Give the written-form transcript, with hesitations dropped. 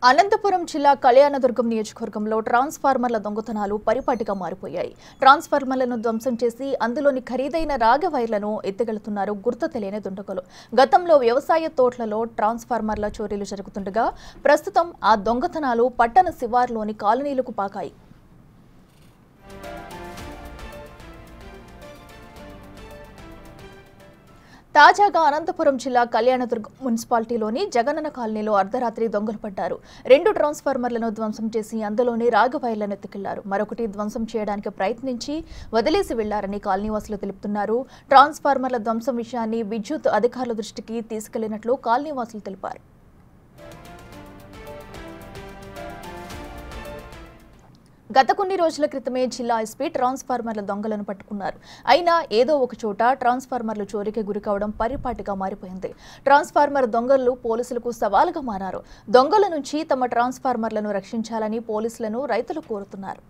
అనంతపురం జిల్లా కళ్యాణదుర్గం నియోజకవర్గంలో ట్రాన్స్ఫార్మర్ల దొంగతనాలు పరిపాటిగా మారిపోయాయి. ట్రాన్స్ఫార్మర్లను ధ్వంసం చేసి అందులోని ఖరీదైన రాగి వైర్లను ఎత్తుకెళ్తున్నారు గుర్తు తెలియని దుండగులు. గతంలో వ్యవసాయ తోటలలో ట్రాన్స్ఫార్మర్ల చోరీలు జరుగుతుండగా ప్రస్తుతం ఆ దొంగతనాలు పట్టణ శివార్లోని కాలనీలకు పాకాయి. తాజాగా అనంతపురం జిల్లా కళ్యాణదుర్గం మున్సిపాలిటీలోని జగనన్న కాలనీలో అర్ధరాత్రి దొంగలు పడ్డారు. 2 ట్రాన్స్ఫార్మర్లను ధ్వంసం చేసి అందులోని రాగి వైర్లను ఎత్తుకెళ్లారు. మరొకటి ధ్వంసం చేయడానికి ప్రయత్నించి వదిలేసి వెళ్లారని కాలనీవాసులు తెలుపుతున్నారు. ట్రాన్స్ఫార్మర్ల ధ్వంసం విషయాన్ని విద్యుత్ అధికారుల దృష్టికి తీసుకెళ్లినట్లు కాలనీవాసులు తెలిపారు. గత కొన్ని రోజుల క్రితమే జిల్లా ఎస్పీ ట్రాన్స్ఫార్మర్ల దొంగలను పట్టుకున్నారు. అయినా ఏదో ఒక చోట ట్రాన్స్ఫార్మర్లు చోరీకి గురికావడం పరిపాటిగా మారిపోయింది. ట్రాన్స్ఫార్మర్ దొంగలు పోలీసులకు సవాలుగా మారారు. దొంగల నుంచి తమ ట్రాన్స్ఫార్మర్లను రక్షించాలని పోలీసులను రైతులు కోరుతున్నారు.